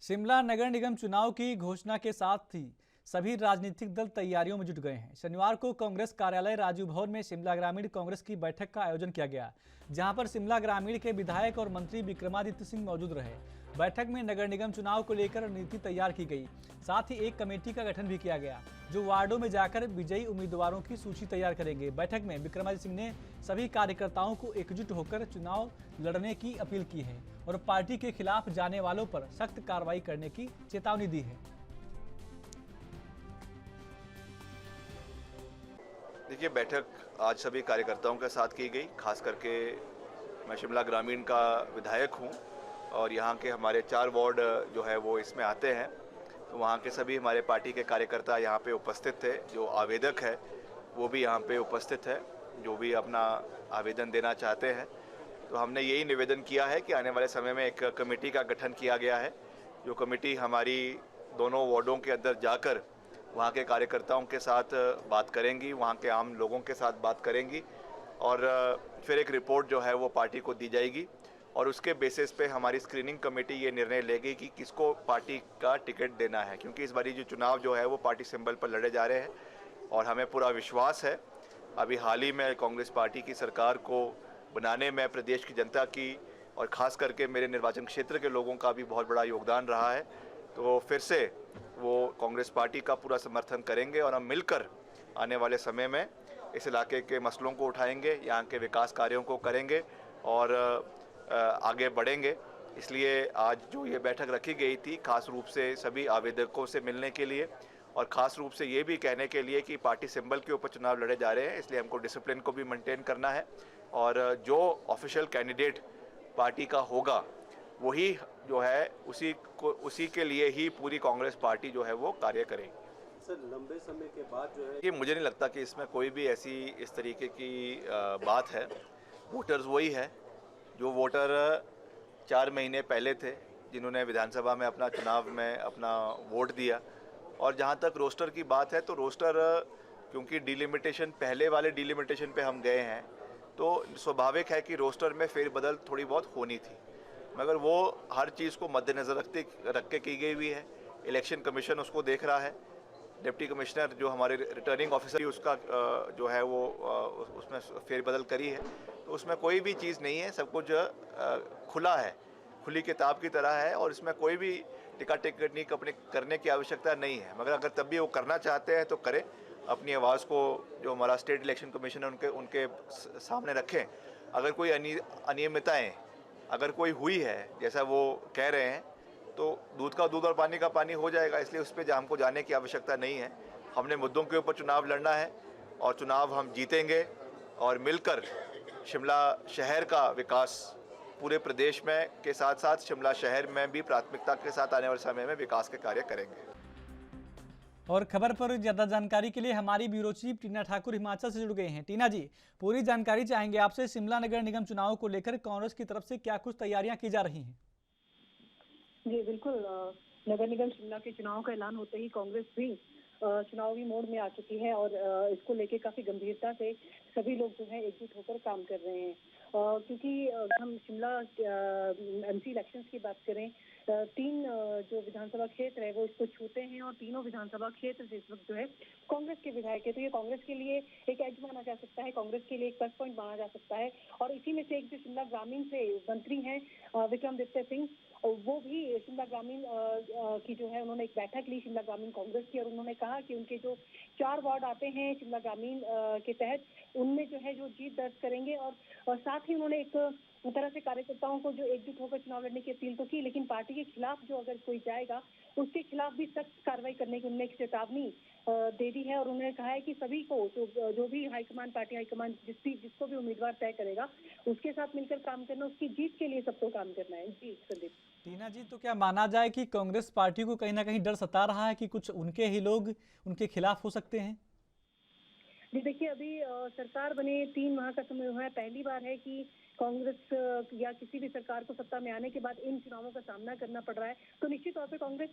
शिमला नगर निगम चुनाव की घोषणा के साथ ही सभी राजनीतिक दल तैयारियों में जुट गए हैं। शनिवार को कांग्रेस कार्यालय राजीव भवन में शिमला ग्रामीण कांग्रेस की बैठक का आयोजन किया गया, जहां पर शिमला ग्रामीण के विधायक और मंत्री विक्रमादित्य सिंह मौजूद रहे। बैठक में नगर निगम चुनाव को लेकर रणनीति तैयार की गई, साथ ही एक कमेटी का गठन भी किया गया जो वार्डों में जाकर विजयी उम्मीदवारों की सूची तैयार करेंगे। बैठक में विक्रमादित्य सिंह ने सभी कार्यकर्ताओं को एकजुट होकर चुनाव लड़ने की अपील की है और पार्टी के खिलाफ जाने वालों पर सख्त कार्रवाई करने की चेतावनी दी है। देखिए, बैठक आज सभी कार्यकर्ताओं के साथ की गई। खास करके मैं शिमला ग्रामीण का विधायक हूं और यहां के हमारे 4 वार्ड जो है वो इसमें आते हैं, तो वहां के सभी हमारे पार्टी के कार्यकर्ता यहां पे उपस्थित थे। जो आवेदक है वो भी यहां पे उपस्थित है, जो भी अपना आवेदन देना चाहते हैं। तो हमने यही निवेदन किया है कि आने वाले समय में एक कमेटी का गठन किया गया है, जो कमेटी हमारी दोनों वार्डों के अंदर जाकर वहाँ के कार्यकर्ताओं के साथ बात करेंगी, वहाँ के आम लोगों के साथ बात करेंगी और फिर एक रिपोर्ट जो है वो पार्टी को दी जाएगी और उसके बेसिस पे हमारी स्क्रीनिंग कमेटी ये निर्णय लेगी कि किसको पार्टी का टिकट देना है, क्योंकि इस बारी जो चुनाव जो है वो पार्टी सिंबल पर लड़े जा रहे हैं और हमें पूरा विश्वास है। अभी हाल ही में कांग्रेस पार्टी की सरकार को बनाने में प्रदेश की जनता की और ख़ास करके मेरे निर्वाचन क्षेत्र के लोगों का भी बहुत बड़ा योगदान रहा है। तो फिर से वो कांग्रेस पार्टी का पूरा समर्थन करेंगे और हम मिलकर आने वाले समय में इस इलाके के मसलों को उठाएंगे, यहाँ के विकास कार्यों को करेंगे और आगे बढ़ेंगे। इसलिए आज जो ये बैठक रखी गई थी खास रूप से सभी आवेदकों से मिलने के लिए और ख़ास रूप से ये भी कहने के लिए कि पार्टी सिंबल के ऊपर चुनाव लड़े जा रहे हैं, इसलिए हमको डिसिप्लिन को भी मेंटेन करना है और जो ऑफिशियल कैंडिडेट पार्टी का होगा वही जो है उसी के लिए ही पूरी कांग्रेस पार्टी जो है वो कार्य करेगी। सर, लंबे समय के बाद जो है ये मुझे नहीं लगता कि इसमें कोई भी ऐसी इस तरीके की बात है। वोटर्स वही है जो वोटर 4 महीने पहले थे, जिन्होंने विधानसभा में अपना चुनाव में अपना वोट दिया। और जहाँ तक रोस्टर की बात है तो रोस्टर क्योंकि डिलिमिटेशन पहले वाले डिलिमिटेशन पे हम गए हैं तो स्वाभाविक है कि रोस्टर में फेरबदल थोड़ी बहुत होनी थी, मगर वो हर चीज़ को मद्देनज़र रख के की गई हुई है। इलेक्शन कमीशन उसको देख रहा है, डिप्टी कमिश्नर जो हमारे रिटर्निंग ऑफिसर उसका जो है वो उसमें फेरबदल करी है, तो उसमें कोई भी चीज़ नहीं है, सब कुछ खुला है, खुली किताब की तरह है और इसमें कोई भी टिका टिकटनी अपने करने की आवश्यकता नहीं है। मगर अगर तब भी वो करना चाहते हैं तो करें, अपनी आवाज़ को जो हमारा स्टेट इलेक्शन कमीशन है उनके सामने रखें। अगर कोई अनियमितताएँ अगर कोई हुई है जैसा वो कह रहे हैं तो दूध का दूध और पानी का पानी हो जाएगा, इसलिए उस पर हमको जाने की आवश्यकता नहीं है। हमने मुद्दों के ऊपर चुनाव लड़ना है और चुनाव हम जीतेंगे और मिलकर शिमला शहर का विकास पूरे प्रदेश में के साथ साथ शिमला शहर में भी प्राथमिकता के साथ आने वाले समय में विकास के कार्य करेंगे। और खबर पर ज्यादा जानकारी के लिए हमारी ब्यूरो चीफ टीना ठाकुर हिमाचल से जुड़ गए हैं। टीना जी, पूरी जानकारी चाहेंगे आपसे। शिमला नगर निगम चुनाव को लेकर कांग्रेस की तरफ से क्या कुछ तैयारियां की जा रही हैं? जी बिल्कुल, नगर निगम शिमला के चुनाव का ऐलान होते ही कांग्रेस भी चुनावी मोड में आ चुकी है और इसको लेके काफी गंभीरता से सभी लोग जो है एकजुट होकर काम कर रहे हैं। क्योंकि हम शिमला एमसी इलेक्शंस की बात करें, 3 जो विधानसभा क्षेत्र है वो इसको छूते हैं और तीनों विधानसभा क्षेत्र जिस वक्त जो है कांग्रेस के विधायक है, तो ये कांग्रेस के लिए एक एज माना जा सकता है, कांग्रेस के लिए एक प्लस पॉइंट माना जा सकता है। और इसी में से एक जो शिमला ग्रामीण से मंत्री हैं विक्रमादित्य सिंह, वो भी शिमला ग्रामीण की जो है उन्होंने एक बैठक ली शिमला ग्रामीण कांग्रेस की और उन्होंने कहा कि उनके जो 4 वार्ड आते हैं शिमला ग्रामीण के तहत, उनमें जो है जो जीत दर्ज करेंगे और साथ ही उन्होंने एक तरह से कार्यकर्ताओं को जो एकजुट होकर चुनाव लड़ने की अपील तो की, लेकिन पार्टी के खिलाफ जो अगर कोई जाएगा उसके खिलाफ भी सख्त कार्रवाई करने की उन्होंने एक चेतावनी दे दी है। और उन्होंने कहा है कि सभी को जो भी हाईकमान पार्टी हाईकमान जिसको भी उम्मीदवार तय करेगा उसके साथ मिलकर काम करना, उसकी जीत के लिए सबको काम करना है। जी संदीप। टीना जी, तो क्या माना जाए कि कांग्रेस पार्टी को कहीं ना कहीं डर सता रहा है कि कुछ उनके ही लोग उनके खिलाफ हो सकते हैं? जी देखिए, अभी सरकार बने 3 माह का समय हुआ है, पहली बार है कि कांग्रेस या किसी भी सरकार को सत्ता में आने के बाद इन चुनावों का सामना करना पड़ रहा है, तो निश्चित तौर पे कांग्रेस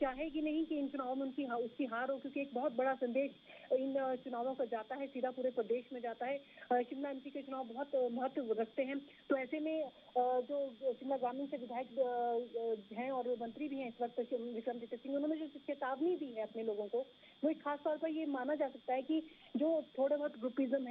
चाहेगी नहीं कि इन चुनावों में उसकी हार हो, क्योंकि एक बहुत बड़ा संदेश इन चुनावों का जाता है, सीधा पूरे प्रदेश में जाता है। शिमला एमपी के चुनाव बहुत महत्व रखते हैं, तो ऐसे में जो शिमला ग्रामीण से विधायक हैं और मंत्री भी हैं इस वक्त विक्रमादित्य सिंह, उन्होंने जो चेतावनी दी है अपने लोगों को, वो एक खास तौर पर ये माना जा सकता है कि जो थोड़े बहुत गुटिज्म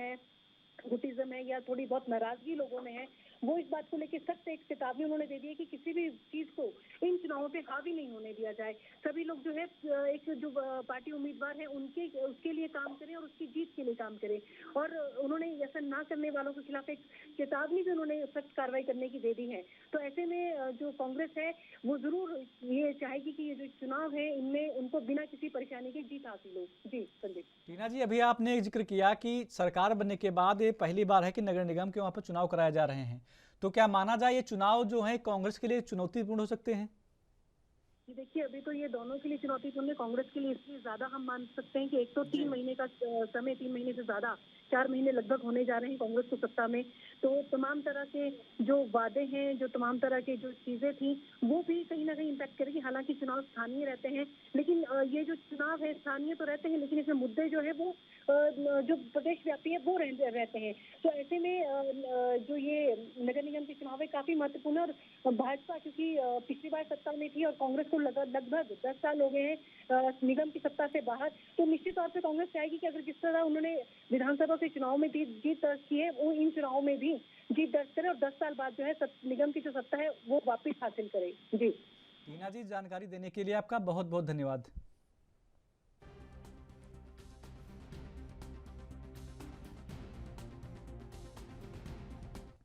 है या थोड़ी बहुत नाराजगी लोगों में है, वो इस बात को लेकर सख्त एक चेतावनी उन्होंने दे दी है कि किसी भी चीज को इन चुनावों पे हावी नहीं होने दिया जाए। सभी लोग जो है एक जो पार्टी उम्मीदवार है उसके लिए काम करें और उसकी जीत के लिए काम करें, और उन्होंने ऐसा ना करने वालों के खिलाफ एक चेतावनी भी उन्होंने सख्त कार्रवाई करने की दे दी है। तो ऐसे में जो कांग्रेस है वो जरूर ये चाहेगी कि ये जो चुनाव है इनमें उनको बिना किसी परेशानी के जीत हासिल हो। जी संदीप। टीना जी, अभी आपने जिक्र किया कि सरकार बनने के बाद ये पहली बार है कि नगर निगम के वहां पर चुनाव कराए जा रहे हैं, तो क्या माना जाए ये चुनाव जो है कांग्रेस के लिए चुनौतीपूर्ण हो सकते हैं? देखिए, अभी तो ये दोनों के लिए चुनौतीपूर्ण है। कांग्रेस के लिए इसलिए ज्यादा हम मान सकते हैं कि एक तो 3 महीने का समय, 3 महीने से ज्यादा 4 महीने लगभग होने जा रहे हैं कांग्रेस को सत्ता में, तो तमाम तरह के जो वादे हैं, जो तमाम तरह के जो चीजें थी, वो भी कहीं ना कहीं इम्पैक्ट करेगी। हालांकि चुनाव स्थानीय रहते हैं, लेकिन ये जो चुनाव है स्थानीय तो रहते हैं, लेकिन इसमें मुद्दे जो है वो जो प्रदेश व्यापी है वो रहते हैं। तो ऐसे में जो ये नगर निगम के चुनाव है काफी महत्वपूर्ण है, और भाजपा क्योंकि पिछली बार सत्ता में थी और कांग्रेस को लगभग 10 साल हो गए हैं निगम की सत्ता से बाहर, तो निश्चित तौर पे कांग्रेस चाहेगी कि अगर जिस तरह उन्होंने विधानसभा के चुनाव में जीत दर्ज की है, वो इन चुनावों में भी जीत दर्ज करे और 10 साल बाद जो है निगम की जो सत्ता है वो वापिस हासिल करे। जी टीना जी, जानकारी देने के लिए आपका बहुत बहुत धन्यवाद।